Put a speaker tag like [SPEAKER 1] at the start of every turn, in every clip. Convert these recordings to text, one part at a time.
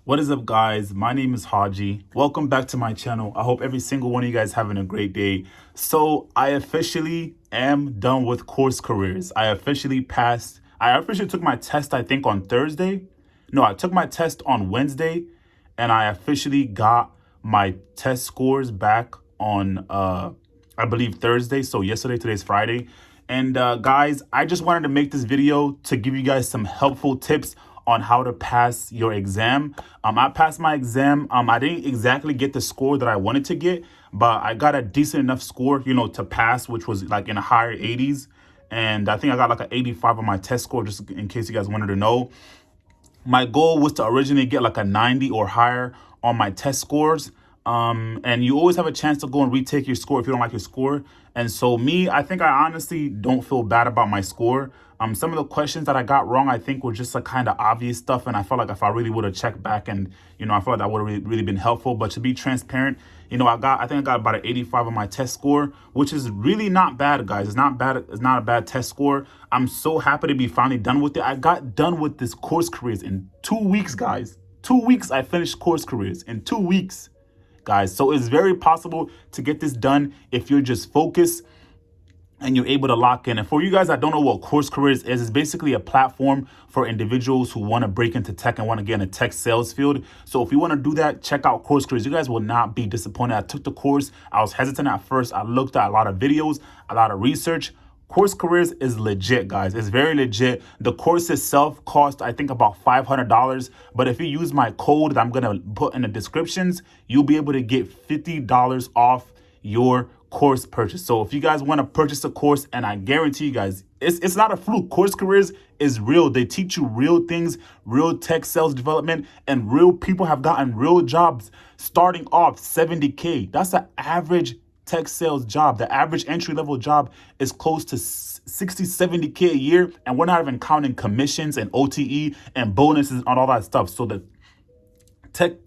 [SPEAKER 1] What is up, guys? My name is Haji. Welcome back to my channel. I hope every single one of you guys having a great day. So I officially am done with course careers. I officially took my test, I think, on Thursday. No, I took my test on Wednesday, and I officially got my test scores back on I believe Thursday. So yesterday, today's Friday. And guys, I just wanted to make this video to give you guys some helpful tips on how to pass your exam. I passed my exam. I didn't exactly get the score that I wanted to get, but I got a decent enough score, to pass, which was like in the higher 80s. And I think I got like an 85 on my test score, just in case you guys wanted to know. My goal was to originally get like a 90 or higher on my test scores. And you always have a chance to go and retake your score if you don't like your score. And so I think I honestly don't feel bad about my score. Some of the questions that I got wrong, I think were just like kind of obvious stuff. And I felt like if I really would have checked back and, I feel like that would have really been helpful. But to be transparent, I think I got about an 85 on my test score, which is really not bad, guys. It's not bad. It's not a bad test score. I'm so happy to be finally done with it. I got done with this course careers in 2 weeks, guys. 2 weeks, I finished course careers in 2 weeks, guys. So it's very possible to get this done if you're just focused and you're able to lock in. And for you guys that don't know what course careers is, it's basically a platform for individuals who want to break into tech and want to get in a tech sales field. So if you want to do that, check out course careers. You guys will not be disappointed. I took the course. I was hesitant at first. I looked at a lot of videos, a lot of research. Course careers is legit, guys. It's very legit. The course itself cost, I think, about $500. But if you use my code that I'm going to put in the descriptions, you'll be able to get $50 off your course purchase. So if you guys want to purchase a course, and I guarantee you guys, it's not a fluke. Course careers is real. They teach you real things, real tech sales development, and real people have gotten real jobs starting off 70K. That's the average tech sales job. The average entry level job is close to 60, 70K a year. And we're not even counting commissions and OTE and bonuses and all that stuff. So the tech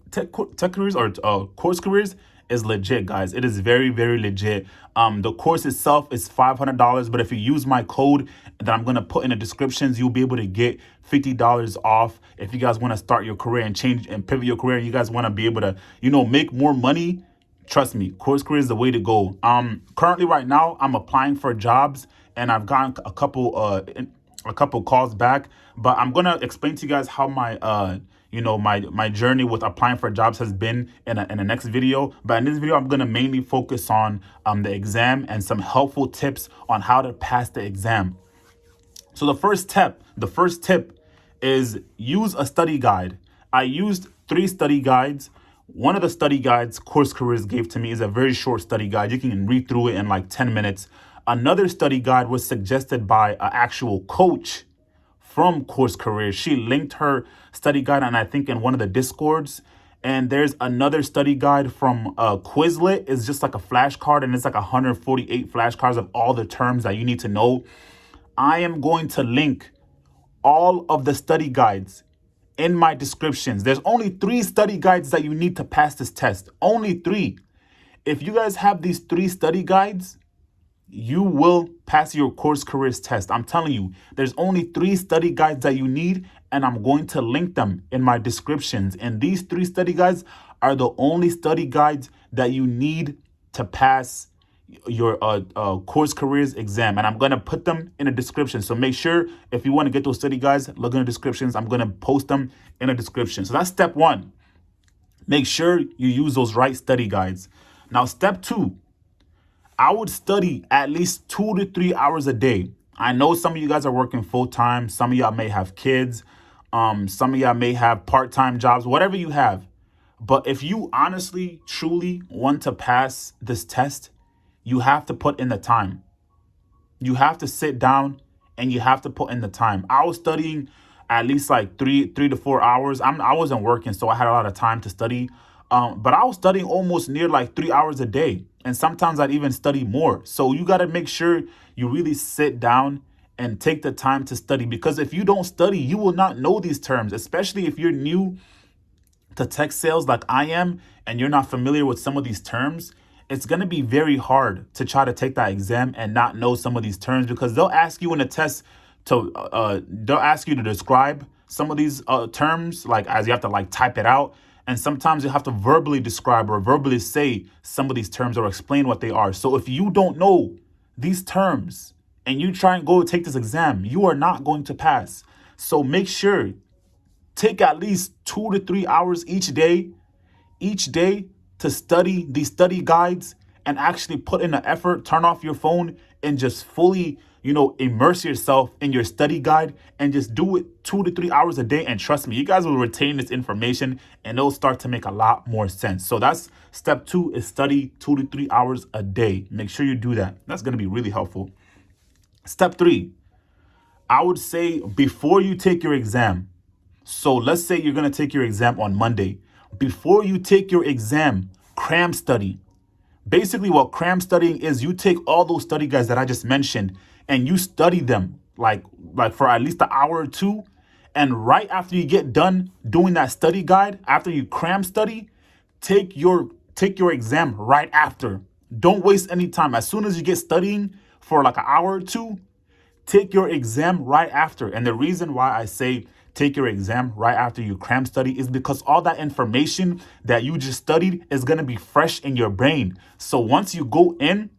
[SPEAKER 1] careers or course careers is legit, guys. It is very, very legit. The course itself is $500, but if you use my code that I'm going to put in the descriptions, you'll be able to get $50 off. If you guys want to start your career and change and pivot your career, and you guys want to be able to, make more money, trust me, course career is the way to go. Currently right now, I'm applying for jobs, and I've gotten a couple calls back, but I'm gonna explain to you guys how my my journey with applying for jobs has been in the next video. But in this video, I'm gonna mainly focus on the exam and some helpful tips on how to pass the exam. So the first tip is use a study guide. I used 3 study guides. One of the study guides Course Careers gave to me is a very short study guide. You can read through it in like 10 minutes. Another study guide was suggested by an actual coach from Course Careers. She linked her study guide, and I think in one of the Discords. And there's another study guide from Quizlet. It's just like a flashcard, and it's like 148 flashcards of all the terms that you need to know. I am going to link all of the study guides in my descriptions. There's only 3 study guides that you need to pass this test. Only 3. If you guys have these 3 study guides, you will pass your course careers test. I'm telling you, there's only 3 study guides that you need, and I'm going to link them in my descriptions. And these 3 study guides are the only study guides that you need to pass your course careers exam, and I'm going to put them in the description. So make sure, if you want to get those study guides, look in the descriptions. I'm going to post them in the description. So that's step 1. Make sure you use those right study guides. Now, step 2, I would study at least 2 to 3 hours a day. I know some of you guys are working full-time. Some of y'all may have kids. Some of y'all may have part-time jobs, whatever you have. But if you honestly, truly want to pass this test, you have to put in the time. You have to sit down and you have to put in the time. I was studying at least like 3 to 4 hours. I wasn't working, so I had a lot of time to study. But I was studying almost near like 3 hours a day. And sometimes I'd even study more. So you got to make sure you really sit down and take the time to study. Because if you don't study, you will not know these terms, especially if you're new to tech sales like I am and you're not familiar with some of these terms. It's going to be very hard to try to take that exam and not know some of these terms, because they'll ask you in a test they'll ask you to describe some of these terms, like as you have to like type it out. And sometimes you have to verbally describe or verbally say some of these terms or explain what they are. So if you don't know these terms and you try and go take this exam, you are not going to pass. So make sure, take at least 2 to 3 hours each day to study these study guides and actually put in the effort, turn off your phone and just fully, immerse yourself in your study guide and just do it 2 to 3 hours a day. And trust me, you guys will retain this information and it'll start to make a lot more sense. So that's step 2 is study 2 to 3 hours a day. Make sure you do that. That's going to be really helpful. Step 3, I would say before you take your exam. So let's say you're going to take your exam on Monday. Before you take your exam, cram study. Basically, what cram studying is, you take all those study guides that I just mentioned and you study them like for at least an hour or two. And right after you get done doing that study guide, after you cram study, take your exam right after. Don't waste any time. As soon as you get studying for like an hour or two, take your exam right after. And the reason why I say take your exam right after you cram study is because all that information that you just studied is going to be fresh in your brain. So once you go in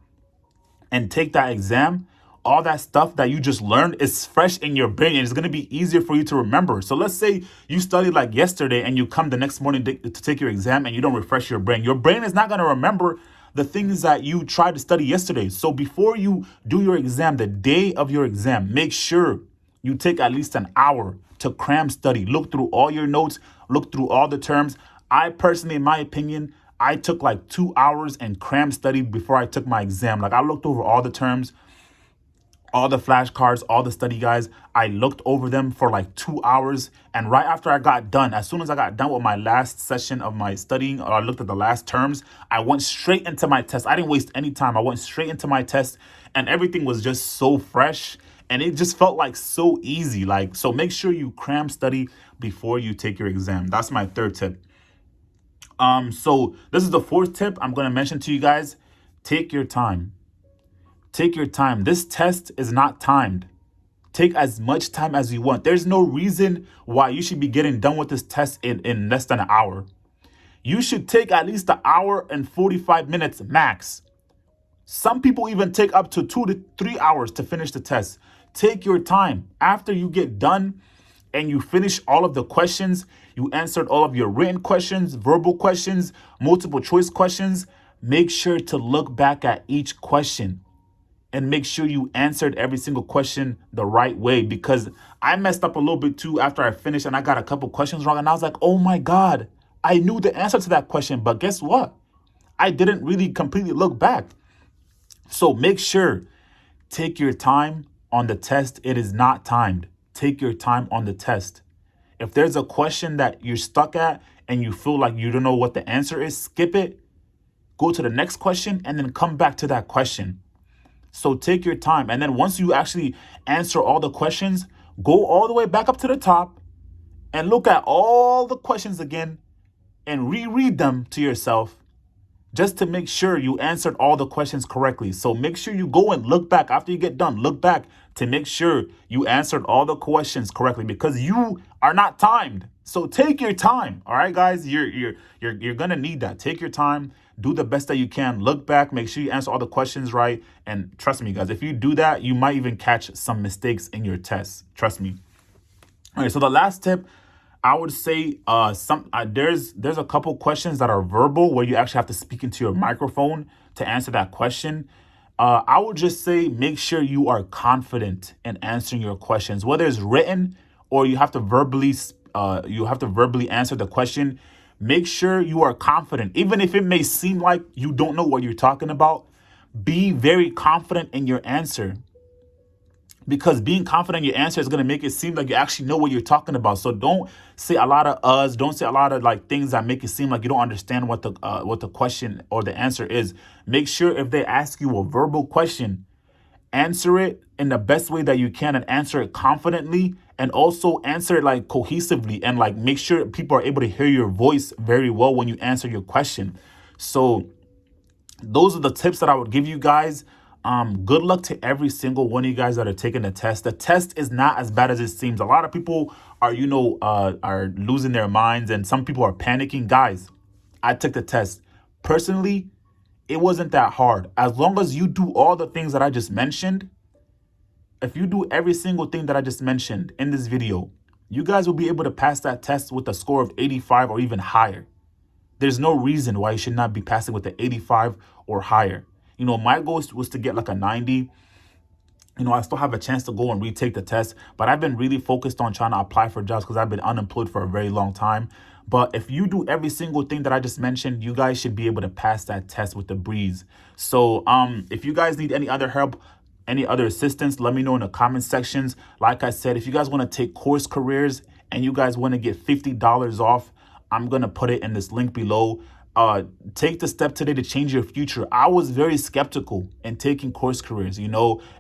[SPEAKER 1] and take that exam, all that stuff that you just learned is fresh in your brain and it's going to be easier for you to remember. So let's say you studied like yesterday and you come the next morning to take your exam and you don't refresh your brain. Your brain is not going to remember the things that you tried to study yesterday. So before you do your exam, the day of your exam, make sure you take at least an hour to cram study. Look through all your notes, look through all the terms. I personally, in my opinion, I took like 2 hours and cram studied before I took my exam. Like I looked over all the terms, all the flashcards, all the study guides. I looked over them for like 2 hours. And right after I got done, as soon as I got done with my last session of my studying, or I looked at the last terms, I went straight into my test. I didn't waste any time. I went straight into my test and everything was just so fresh. And it just felt like so easy. So make sure you cram study before you take your exam. That's my 3rd tip. So this is the 4th tip I'm going to mention to you guys. Take your time. Take your time. This test is not timed. Take as much time as you want. There's no reason why you should be getting done with this test in less than an hour. You should take at least an hour and 45 minutes max. Some people even take up to 2 to 3 hours to finish the test. Take your time. After you get done and you finish all of the questions, you answered all of your written questions, verbal questions, multiple choice questions, make sure to look back at each question and make sure you answered every single question the right way, because I messed up a little bit too after I finished and I got a couple questions wrong and I was like, oh my God, I knew the answer to that question, but guess what? I didn't really completely look back. So make sure, take your time on the test. It is not timed. Take your time on the test. If there's a question that you're stuck at and you feel like you don't know what the answer is, skip it, go to the next question, and then come back to that question. So take your time. And then once you actually answer all the questions, go all the way back up to the top and look at all the questions again and reread them to yourself, just to make sure you answered all the questions correctly. So make sure you go and look back after you get done. Look back to make sure you answered all the questions correctly, because you are not timed. So take your time. All right, guys, you're gonna need that. Take your time. Do the best that you can. Look back. Make sure you answer all the questions right. And trust me, guys, if you do that, you might even catch some mistakes in your tests. Trust me. All right. So the last tip, I would say there's a couple questions that are verbal where you actually have to speak into your microphone to answer that question. I would just say make sure you are confident in answering your questions, whether it's written or you have to verbally answer the question. Make sure you are confident, even if it may seem like you don't know what you're talking about. Be very confident in your answer, because being confident in your answer is going to make it seem like you actually know what you're talking about. So don't say a lot of uhs. Don't say a lot of things that make it seem like you don't understand what the question or the answer is. Make sure if they ask you a verbal question, answer it in the best way that you can and answer it confidently, and also answer it cohesively and make sure people are able to hear your voice very well when you answer your question. So those are the tips that I would give you guys. Good luck to every single one of you guys that are taking the test. The test is not as bad as it seems. A lot of people are, are losing their minds and some people are panicking. Guys, I took the test. Personally, it wasn't that hard. As long as you do all the things that I just mentioned, if you do every single thing that I just mentioned in this video, you guys will be able to pass that test with a score of 85 or even higher. There's no reason why you should not be passing with an 85 or higher. My goal was to get like a 90. I still have a chance to go and retake the test, but I've been really focused on trying to apply for jobs because I've been unemployed for a very long time. But if you do every single thing that I just mentioned, you guys should be able to pass that test with a breeze. So if you guys need any other help, any other assistance, let me know in the comment sections. Like I said, if you guys want to take course careers and you guys want to get $50 off, I'm going to put it in this link below. Take the step today to change your future. I was very skeptical in taking course careers, and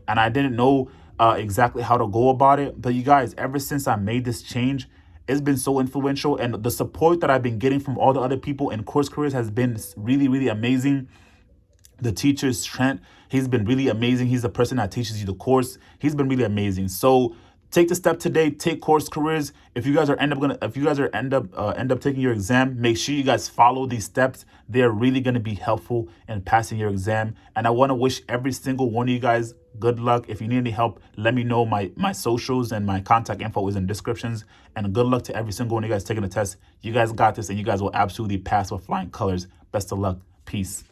[SPEAKER 1] I didn't know exactly how to go about it. But you guys, ever since I made this change, it's been so influential. And the support that I've been getting from all the other people in course careers has been really, really amazing. The teacher is Trent. He's been really amazing. He's the person that teaches you the course. He's been really amazing. So take the step today. Take course careers. If you guys are end up taking your exam, make sure you guys follow these steps. They're really going to be helpful in passing your exam. And I want to wish every single one of you guys good luck. If you need any help, let me know. My socials and my contact info is in the descriptions. And good luck to every single one of you guys taking the test. You guys got this, and you guys will absolutely pass with flying colors. Best of luck. Peace.